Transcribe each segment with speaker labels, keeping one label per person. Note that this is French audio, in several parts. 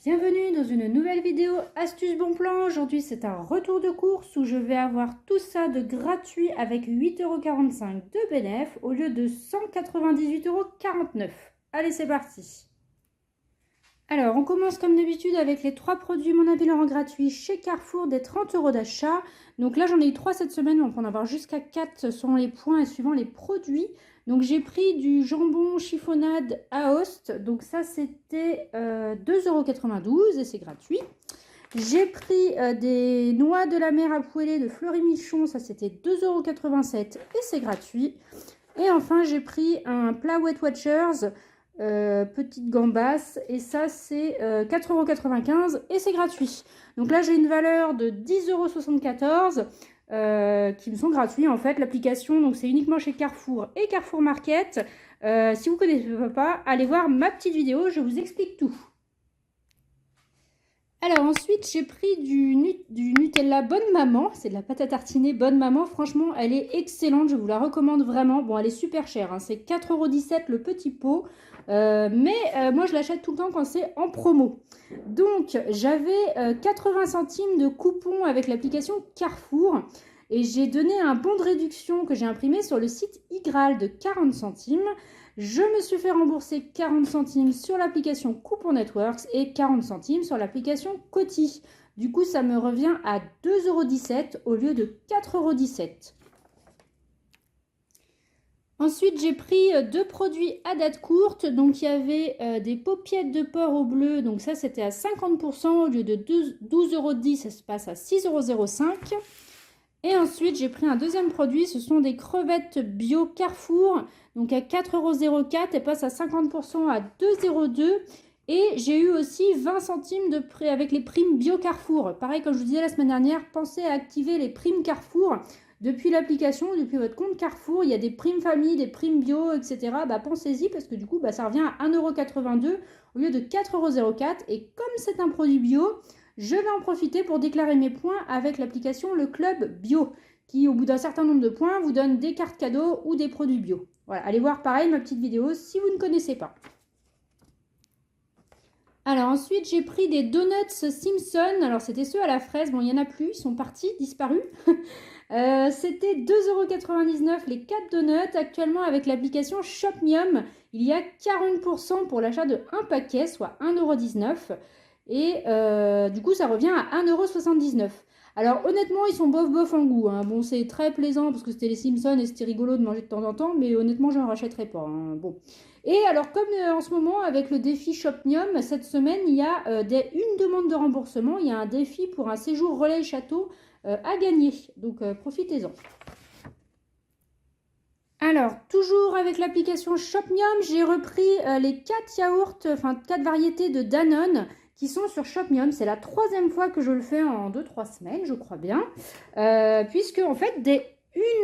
Speaker 1: Bienvenue dans une nouvelle vidéo astuce bon plan. Aujourd'hui c'est un retour de course où je vais avoir tout ça de gratuit avec 8,45 € de bénéf au lieu de 198,49 €. Allez, c'est parti. Alors on commence comme d'habitude avec les 3 produits Mon Habile en gratuit chez Carrefour des 30 € d'achat. Donc là j'en ai eu 3 cette semaine, on peut en avoir jusqu'à 4 selon les points et suivant les produits. Donc j'ai pris du jambon chiffonnade Aoste, donc ça c'était 2,92 € et c'est gratuit. J'ai pris des noix de la mer à poêler de Fleury Michon, ça c'était 2,87 € et c'est gratuit. Et enfin j'ai pris un plat Weight Watchers, petite gambasse, et ça c'est 4,95 € et c'est gratuit. Donc là j'ai une valeur de 10,74 €. Qui me sont gratuits en fait. L'application, donc c'est uniquement chez Carrefour et Carrefour Market. Si vous ne connaissez pas, allez voir ma petite vidéo, je vous explique tout. Alors ensuite j'ai pris du Nutella Bonne Maman, c'est de la pâte à tartiner Bonne Maman, franchement elle est excellente, je vous la recommande vraiment. Bon, elle est super chère, hein. C'est 4,17 € le petit pot, mais moi je l'achète tout le temps quand c'est en promo. Donc j'avais 80 centimes de coupon avec l'application Carrefour et j'ai donné un bon de réduction que j'ai imprimé sur le site iGraal de 40 centimes. Je me suis fait rembourser 40 centimes sur l'application Coupon Networks et 40 centimes sur l'application Coty. Du coup, ça me revient à 2,17 € au lieu de 4,17 €. Ensuite, j'ai pris 2 produits à date courte. Donc, il y avait des paupiettes de porc au bleu. Donc, ça, c'était à 50% au lieu de 12,10 €. Ça se passe à 6,05 €. Et ensuite, j'ai pris un deuxième produit. Ce sont des crevettes bio Carrefour. Donc, à 4,04 €, elles passent à 50% à 2,02 €. Et j'ai eu aussi 20 centimes de prix avec les primes bio Carrefour. Pareil, comme je vous disais la semaine dernière, pensez à activer les primes Carrefour. Depuis l'application, depuis votre compte Carrefour, il y a des primes famille, des primes bio, etc. Pensez-y parce que du coup, ça revient à 1,82 € au lieu de 4,04 €. Et comme c'est un produit bio, je vais en profiter pour déclarer mes points avec l'application Le Club Bio, qui au bout d'un certain nombre de points vous donne des cartes cadeaux ou des produits bio. Voilà, allez voir pareil ma petite vidéo si vous ne connaissez pas. Alors ensuite j'ai pris des donuts Simpson, alors c'était ceux à la fraise, bon il n'y en a plus, ils sont partis, disparus. C'était 2,99 € les 4 donuts. Actuellement avec l'application ShopMium, il y a 40% pour l'achat de un paquet, soit 1,19 €. Et du coup ça revient à 1,79 €. Alors honnêtement ils sont bof en goût, hein. Bon, c'est très plaisant parce que c'était les Simpsons et c'était rigolo de manger de temps en temps, mais honnêtement je n'en rachèterai pas, hein. Bon. Et alors comme en ce moment avec le défi ShopMium, cette semaine il y a une demande de remboursement, il y a un défi pour un séjour relais château à gagner, donc profitez-en. Alors, toujours avec l'application ShopMium, j'ai repris les 4 yaourts, enfin 4 variétés de Danone qui sont sur ShopMium. C'est la 3e fois que je le fais en 2-3 semaines, je crois bien. Puisque, en fait,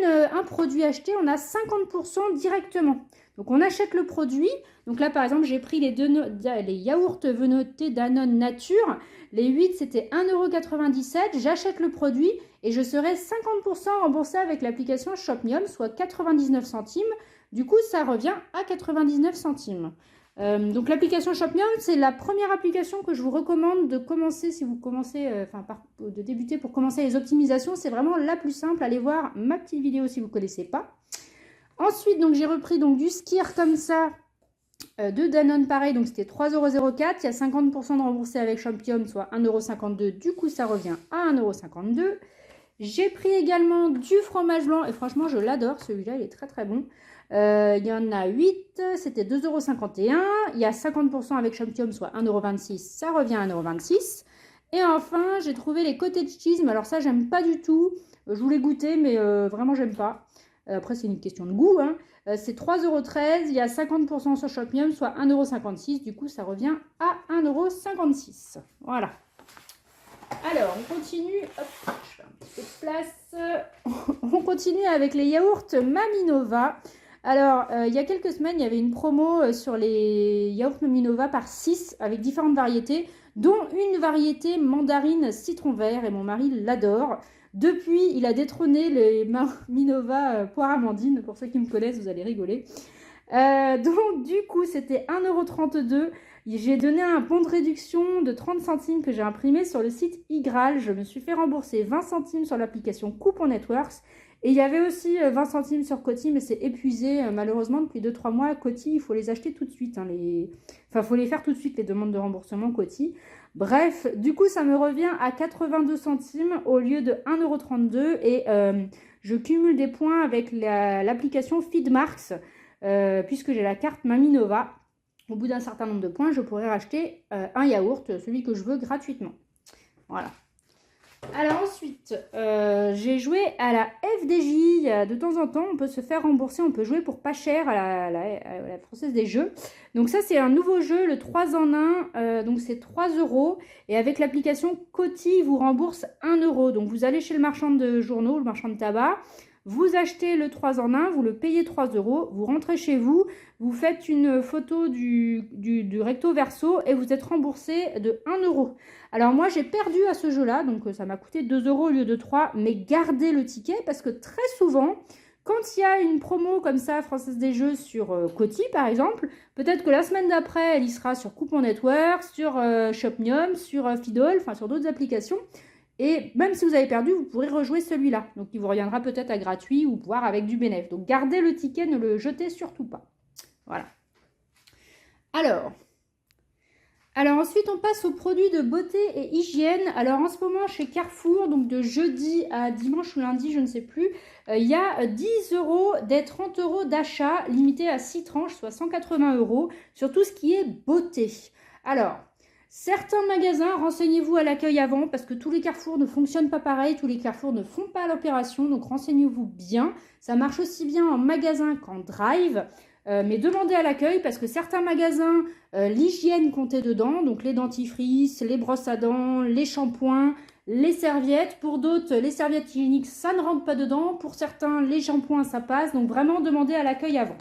Speaker 1: un produit acheté, on a 50% directement. Donc, on achète le produit. Donc là, par exemple, j'ai pris les yaourts venautés Danone Nature. Les 8, c'était 1,97 €. J'achète le produit et je serai 50% remboursé avec l'application ShopMium, soit 99 centimes. Du coup, ça revient à 99 centimes. Donc l'application ShopMium, c'est la première application que je vous recommande de commencer si vous commencez, de débuter pour commencer les optimisations. C'est vraiment la plus simple. Allez voir ma petite vidéo si vous ne connaissez pas. Ensuite, donc j'ai repris donc, du Skyr comme ça, de Danone pareil, donc c'était 3,04 €. Il y a 50% de remboursé avec ShopMium, soit 1,52 €. Du coup, ça revient à 1,52 €. J'ai pris également du fromage blanc et franchement, je l'adore. Celui-là, il est très bon. Il y en a 8, c'était 2,51 €. Il y a 50% avec ShopMium, soit 1,26 €. Ça revient à 1,26 €. Et enfin, j'ai trouvé les cottage cheese. Mais alors ça, j'aime pas du tout. Je voulais goûter, mais vraiment, j'aime pas. Après, c'est une question de goût, hein. C'est 3,13 €. Il y a 50% sur ShopMium, soit 1,56 €. Du coup, ça revient à 1,56 €. Voilà. Alors, on continue. Hop, je fais un petit peu de place. On continue avec les yaourts Maminova. Alors, il y a quelques semaines, il y avait une promo sur les yaourts Maminova par 6 avec différentes variétés, dont une variété mandarine citron vert et mon mari l'adore. Depuis, il a détrôné les Maminova poire amandine. Pour ceux qui me connaissent, vous allez rigoler. Donc, du coup, c'était 1,32 €. J'ai donné un bon de réduction de 30 centimes que j'ai imprimé sur le site iGraal. Je me suis fait rembourser 20 centimes sur l'application Coupon Networks. Et il y avait aussi 20 centimes sur Coty, mais c'est épuisé malheureusement depuis 2-3 mois. Coty, il faut les acheter tout de suite. Hein, Enfin, il faut les faire tout de suite, les demandes de remboursement Coty. Bref, du coup, ça me revient à 82 centimes au lieu de 1,32 € et je cumule des points avec l'application Feedmarks puisque j'ai la carte Maminova. Au bout d'un certain nombre de points, je pourrais racheter un yaourt, celui que je veux, gratuitement. Voilà. Alors ensuite, j'ai joué à la FDJ. De temps en temps, on peut se faire rembourser, on peut jouer pour pas cher à la Française des Jeux. Donc ça, c'est un nouveau jeu, le 3 en 1. Donc c'est 3 €. Et avec l'application Coty, il vous rembourse 1 €. Donc vous allez chez le marchand de journaux, le marchand de tabac. Vous achetez le 3 en 1, vous le payez 3 €, vous rentrez chez vous, vous faites une photo du recto verso et vous êtes remboursé de 1 €. Alors moi j'ai perdu à ce jeu-là, donc ça m'a coûté 2 € au lieu de 3, mais gardez le ticket parce que très souvent, quand il y a une promo comme ça, Française des Jeux sur Coty par exemple, peut-être que la semaine d'après, elle y sera sur Coupon Network, sur Shopmium, sur Fidol, enfin sur d'autres applications. Et même si vous avez perdu, vous pourrez rejouer celui-là. Donc, il vous reviendra peut-être à gratuit ou voire avec du bénéfice. Donc, gardez le ticket, ne le jetez surtout pas. Voilà. Alors ensuite, on passe aux produits de beauté et hygiène. Alors, en ce moment, chez Carrefour, donc de jeudi à dimanche ou lundi, je ne sais plus, il y a 10 € des 30 € d'achat limités à 6 tranches, soit 180 € sur tout ce qui est beauté. Alors, certains magasins, renseignez-vous à l'accueil avant parce que tous les Carrefours ne fonctionnent pas pareil, tous les Carrefours ne font pas l'opération, donc renseignez-vous bien. Ça marche aussi bien en magasin qu'en drive, mais demandez à l'accueil parce que certains magasins, l'hygiène comptait dedans, donc les dentifrices, les brosses à dents, les shampoings, les serviettes. Pour d'autres, les serviettes hygiéniques, ça ne rentre pas dedans. Pour certains, les shampoings, ça passe. Donc vraiment, demandez à l'accueil avant.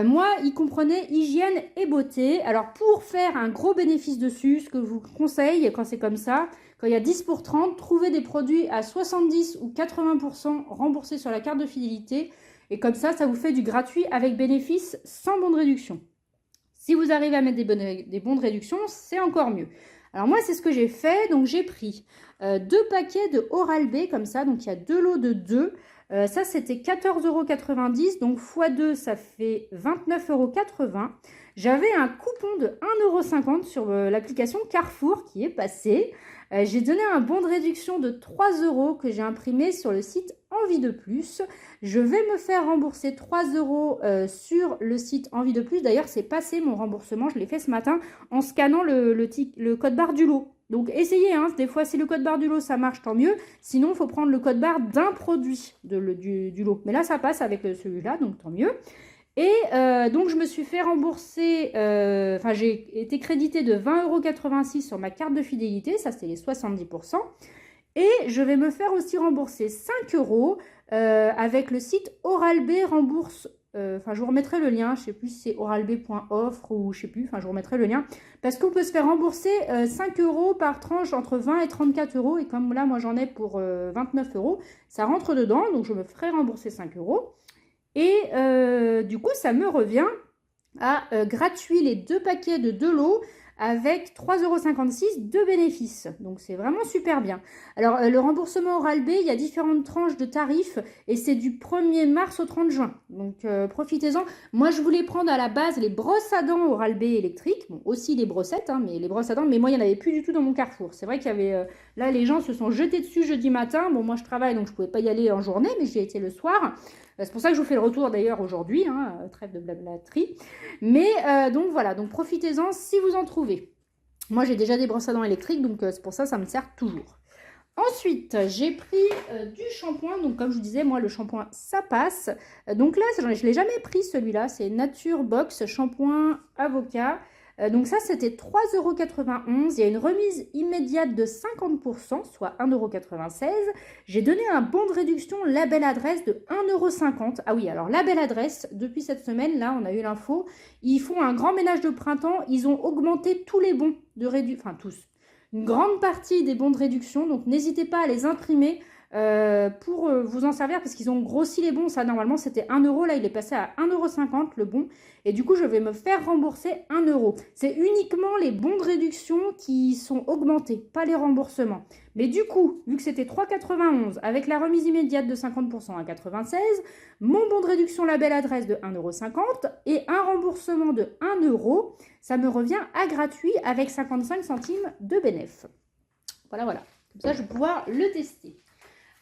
Speaker 1: Moi, il comprenait hygiène et beauté. Alors, pour faire un gros bénéfice dessus, ce que je vous conseille quand c'est comme ça, quand il y a 10 pour 30, trouvez des produits à 70 ou 80% remboursés sur la carte de fidélité. Et comme ça vous fait du gratuit avec bénéfice sans bon de réduction. Si vous arrivez à mettre des bons de réduction, c'est encore mieux. Alors moi, c'est ce que j'ai fait. Donc, j'ai pris 2 paquets de Oral-B comme ça. Donc, il y a 2 lots de 2. Ça, c'était 14,90 €. Donc, x2, ça fait 29,80 €. J'avais un coupon de 1,50 € sur l'application Carrefour qui est passé. J'ai donné un bon de réduction de 3 € que j'ai imprimé sur le site Envie de Plus. Je vais me faire rembourser 3 € sur le site Envie de Plus. D'ailleurs, c'est passé mon remboursement. Je l'ai fait ce matin en scannant le code barre du lot. Donc, essayez. Hein, des fois, si le code barre du lot, ça marche, tant mieux. Sinon, il faut prendre le code barre d'un produit du lot. Mais là, ça passe avec celui-là, donc tant mieux. Et donc, je me suis fait rembourser, j'ai été crédité de 20,86 € sur ma carte de fidélité, ça c'était les 70%. Et je vais me faire aussi rembourser 5 € avec le site Oral-B rembourse. Je vous remettrai le lien, je ne sais plus si c'est oralb.offre ou je ne sais plus, je vous remettrai le lien. Parce qu'on peut se faire rembourser 5 € par tranche entre 20 et 34 €. Et comme là, moi j'en ai pour 29 €, ça rentre dedans, donc je me ferai rembourser 5 €. Et du coup, ça me revient à gratuit les 2 paquets de 2 lots avec 3,56 € de bénéfices. Donc, c'est vraiment super bien. Alors, le remboursement Oral-B, il y a différentes tranches de tarifs et c'est du 1er mars au 30 juin. Donc, profitez-en. Moi, je voulais prendre à la base les brosses à dents Oral-B électriques. Bon, aussi les brossettes, hein, mais les brosses à dents. Mais moi, il n'y en avait plus du tout dans mon Carrefour. C'est vrai qu'il y avait... là, les gens se sont jetés dessus jeudi matin. Bon, moi, je travaille, donc je ne pouvais pas y aller en journée, mais j'y ai été le soir. C'est pour ça que je vous fais le retour d'ailleurs aujourd'hui, hein, trêve de blablaterie. Mais donc voilà, donc profitez-en si vous en trouvez. Moi j'ai déjà des brosses à dents électriques, donc c'est pour ça ça me sert toujours. Ensuite, j'ai pris du shampoing. Donc comme je vous disais, moi le shampoing ça passe. Donc là, je ne l'ai jamais pris celui-là, c'est Nature Box Shampoing Avocat. Donc ça, c'était 3,91 €. Il y a une remise immédiate de 50%, soit 1,96 €. J'ai donné un bon de réduction label adresse de 1,50 €. Ah oui, alors label adresse, depuis cette semaine, là, on a eu l'info. Ils font un grand ménage de printemps. Ils ont augmenté tous les bons de réduction, enfin tous. Une grande partie des bons de réduction. Donc n'hésitez pas à les imprimer. pour vous en servir parce qu'ils ont grossi les bons. Ça, normalement, c'était 1 euro. Là, il est passé à 1,50 € le bon. Et du coup, je vais me faire rembourser 1 euro. C'est uniquement les bons de réduction qui sont augmentés, pas les remboursements. Mais du coup, vu que c'était 3,91 avec la remise immédiate de 50% à 96, mon bon de réduction label adresse de 1,50 € et un remboursement de 1 euro, ça me revient à gratuit avec 55 centimes de bénéf. Voilà, voilà. Comme ça, je vais pouvoir le tester.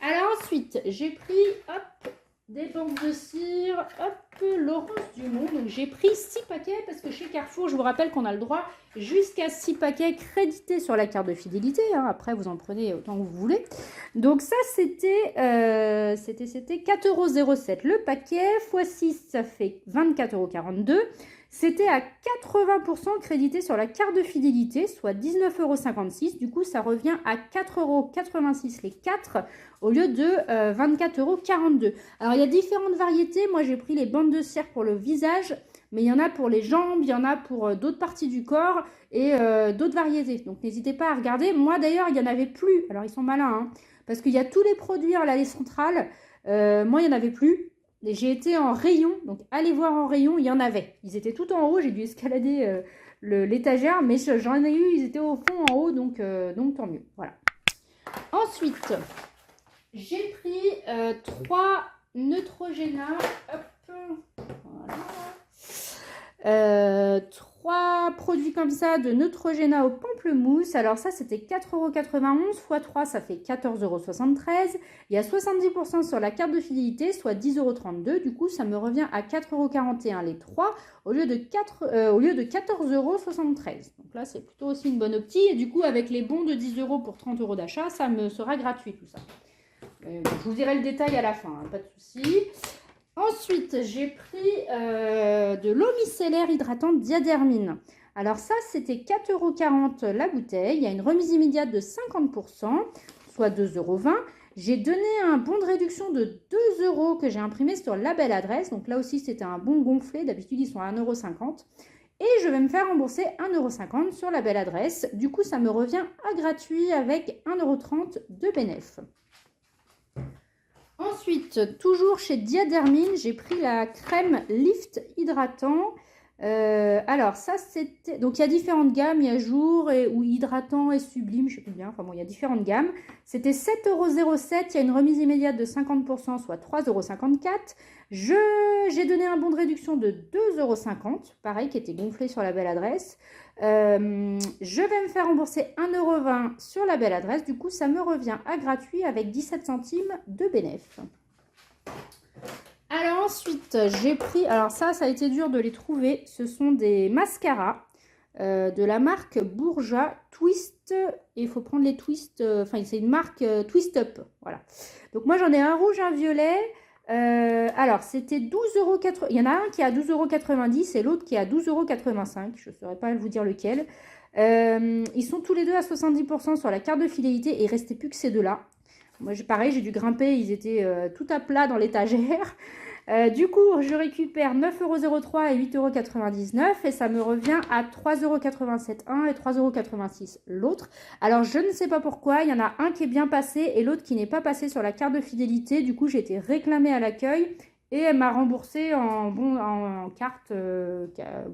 Speaker 1: Alors ensuite, j'ai pris, hop, des banques de cire, hop, Laurence Dumont. Donc j'ai pris 6 paquets parce que chez Carrefour, je vous rappelle qu'on a le droit jusqu'à 6 paquets crédités sur la carte de fidélité. Hein. Après, vous en prenez autant que vous voulez. Donc ça, c'était 4,07 € le paquet. X 6, ça fait 24,42 €. C'était à 80% crédité sur la carte de fidélité, soit 19,56 €. Du coup, ça revient à 4,86 € les 4 au lieu de 24,42 €. Alors, il y a différentes variétés. Moi, j'ai pris les bandes de cire pour le visage, mais il y en a pour les jambes, il y en a pour d'autres parties du corps et d'autres variétés. Donc, n'hésitez pas à regarder. Moi, d'ailleurs, il n'y en avait plus. Alors, ils sont malins, hein, parce qu'il y a tous les produits à l'allée centrale. Moi, il n'y en avait plus. J'ai été en rayon, donc allez voir en rayon, il y en avait. Ils étaient tout en haut, j'ai dû escalader l'étagère, mais j'en ai eu, ils étaient au fond en haut, donc tant mieux. Voilà. Ensuite, j'ai pris 3 Neutrogena. Hop, voilà. 3 produits comme ça de Neutrogena au pamplemousse. Alors ça, c'était 4,91 € x 3, ça fait 14,73 €. Il y a 70% sur la carte de fidélité, soit 10,32 €. Du coup, ça me revient à 4,41 € les 3 au lieu de 14,73 €. Donc là, c'est plutôt aussi une bonne optique. Et du coup, avec les bons de 10 € pour 30 € d'achat, ça me sera gratuit tout ça. Je vous dirai le détail à la fin, hein, pas de souci. Ensuite, j'ai pris de l'eau micellaire hydratante Diadermine. Alors ça, c'était 4,40 € la bouteille. Il y a une remise immédiate de 50%, soit 2,20 €. J'ai donné un bon de réduction de 2 € que j'ai imprimé sur label adresse. Donc là aussi, c'était un bon gonflé. D'habitude, ils sont à 1,50 €. Et je vais me faire rembourser 1,50 € sur label adresse. Du coup, ça me revient à gratuit avec 1,30 € de bénéf. Ensuite, toujours chez Diadermine, j'ai pris la crème Lift hydratant. Alors ça, c'était... Donc il y a différentes gammes, il y a jour ou hydratant et sublime, je ne sais plus bien. Enfin bon, il y a différentes gammes. C'était 7,07 €, il y a une remise immédiate de 50%, soit 3,54 €. J'ai donné un bon de réduction de 2,50 €, pareil, qui était gonflé sur la belle adresse. Je vais me faire rembourser 1,20 € sur la belle adresse. Du coup, ça me revient à gratuit avec 17 centimes de bénéf. Alors ensuite, j'ai pris... Alors ça a été dur de les trouver. Ce sont des mascaras de la marque Bourjois Twist. Et il faut prendre les Twist... Enfin, c'est une marque Twist Up. Voilà. Donc moi, j'en ai un rouge, un violet... alors, c'était 12,80 €. Il y en a un qui est à 12,90 € et l'autre qui est à 12,85 €. Je ne saurais pas vous dire lequel. Ils sont tous les deux à 70% sur la carte de fidélité et il ne restait plus que ces deux-là. Moi, pareil, j'ai dû grimper. Ils étaient tout à plat dans l'étagère. Du coup, je récupère 9,03 € et 8,99 € et ça me revient à 3,87 € un et 3,86 € l'autre. Alors, je ne sais pas pourquoi, il y en a un qui est bien passé et l'autre qui n'est pas passé sur la carte de fidélité. Du coup, j'ai été réclamée à l'accueil et elle m'a remboursé en carte,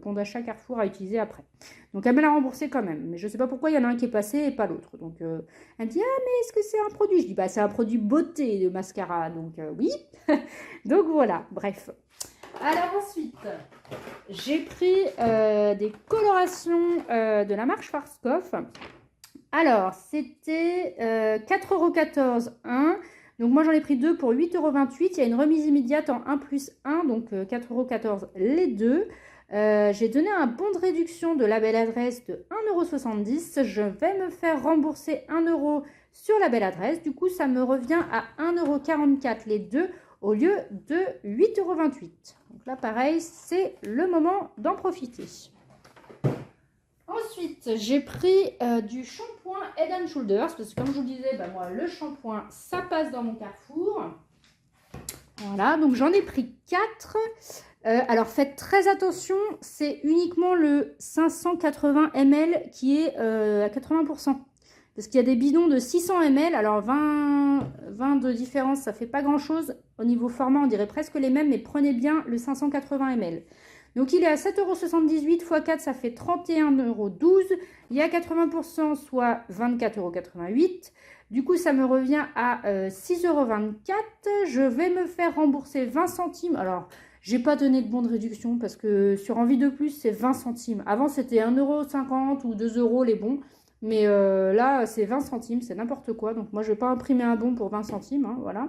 Speaker 1: bon d'achat Carrefour à utiliser après. Donc, elle me l'a remboursé quand même. Mais je ne sais pas pourquoi il y en a un qui est passé et pas l'autre. Donc, elle me dit, ah, mais est-ce que c'est un produit? Je dis, bah, c'est un produit beauté de mascara. Donc, oui. Donc, voilà. Bref. Alors, ensuite, j'ai pris des colorations de la marque Schwarzkopf. Alors, c'était 4,14 € un. Donc, moi, j'en ai pris deux pour 8,28 €. Il y a une remise immédiate en 1 + 1, donc 4,14 € les deux. J'ai donné un bon de réduction de label adresse de 1,70 €. Je vais me faire rembourser 1 € sur la belle adresse. Du coup, ça me revient à 1,44 € les deux au lieu de 8,28 €. Donc là, pareil, c'est le moment d'en profiter. Ensuite, j'ai pris du shampoing Head & Shoulders parce que comme je vous disais, bah, moi, le shampoing, ça passe dans mon Carrefour. Voilà, donc j'en ai pris 4. Alors, faites très attention, c'est uniquement le 580 ml qui est à 80%. Parce qu'il y a des bidons de 600 ml. Alors 20 de différence, ça fait pas grand chose. Au niveau format, on dirait presque les mêmes, mais prenez bien le 580 ml. Donc il est à 7,78 € x 4, ça fait 31,12 €. Il y a 80%, soit 24,88 €. Du coup, ça me revient à 6,24 €. Je vais me faire rembourser 20 centimes. Alors, j'ai pas donné de bon de réduction parce que sur Envie de Plus, c'est 20 centimes. Avant, c'était 1,50 € ou 2 € les bons. Mais là, c'est 20 centimes, c'est n'importe quoi. Donc moi, je ne vais pas imprimer un bon pour 20 centimes, hein, voilà.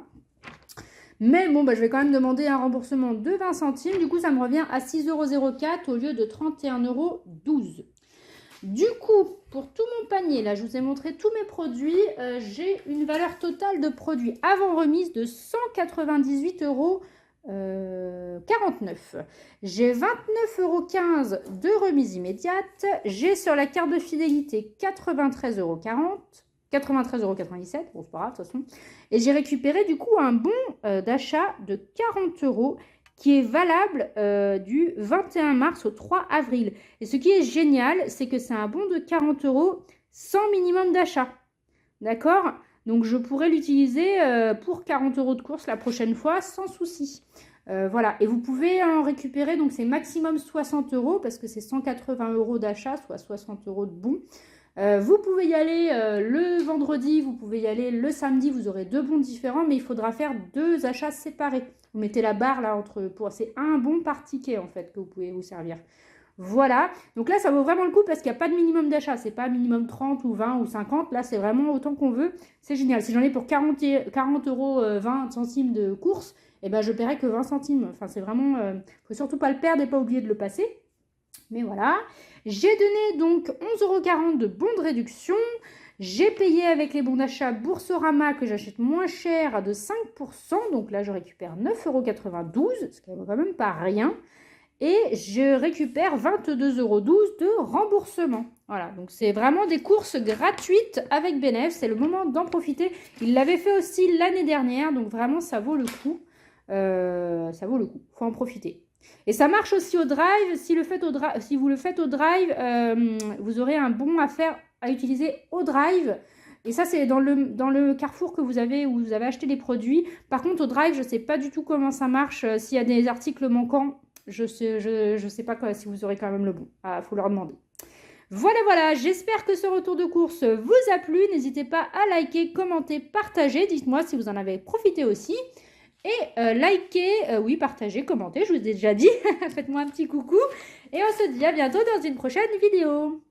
Speaker 1: Mais bon, bah, je vais quand même demander un remboursement de 20 centimes. Du coup, ça me revient à 6,04 € au lieu de 31,12 €. Du coup, pour tout mon panier, là, je vous ai montré tous mes produits. J'ai une valeur totale de produits avant remise de 198,49 €. J'ai 29,15 € de remise immédiate. J'ai sur la carte de fidélité 93,40 €, 93,97 €, bon c'est pas grave de toute façon. Et j'ai récupéré du coup un bon d'achat de 40 € qui est valable du 21 mars au 3 avril. Et ce qui est génial, c'est que c'est un bon de 40 € sans minimum d'achat. D'accord ? Donc, je pourrais l'utiliser pour 40 € de course la prochaine fois sans souci. Voilà. Et vous pouvez en récupérer, donc c'est maximum 60 € parce que c'est 180 € d'achat, soit 60 € de bon. Vous pouvez y aller le vendredi, vous pouvez y aller le samedi, vous aurez 2 bons différents, mais il faudra faire 2 achats séparés. Vous mettez la barre là c'est un bon par ticket en fait que vous pouvez vous servir. Voilà, donc là ça vaut vraiment le coup parce qu'il n'y a pas de minimum d'achat, c'est pas minimum 30 ou 20 ou 50, là c'est vraiment autant qu'on veut, c'est génial. Si j'en ai pour 40 €, 20 centimes de course, et ben je paierai que 20 centimes, enfin c'est vraiment, faut surtout pas le perdre et pas oublier de le passer. Mais voilà, j'ai donné donc 11,40 € de bons de réduction. J'ai payé avec les bons d'achat Boursorama que j'achète moins cher de 5%. Donc là, je récupère 9,92 €, ce qui n'est quand même pas rien. Et je récupère 22,12 € de remboursement. Voilà, donc c'est vraiment des courses gratuites avec Benef. C'est le moment d'en profiter. Il l'avait fait aussi l'année dernière, donc vraiment, ça vaut le coup. Ça vaut le coup, il faut en profiter. Et ça marche aussi au drive. Si vous le faites au drive, vous aurez un bon à utiliser au drive. Et ça, c'est dans le Carrefour que vous avez, où vous avez acheté les produits. Par contre, au drive, je ne sais pas du tout comment ça marche. S'il y a des articles manquants, je sais pas si vous aurez quand même le bon. Il faut leur demander. Voilà, j'espère que ce retour de course vous a plu. N'hésitez pas à liker, commenter, partager. Dites-moi si vous en avez profité aussi. Et likez, oui, partagez, commentez, je vous ai déjà dit. Faites-moi un petit coucou. Et on se dit à bientôt dans une prochaine vidéo.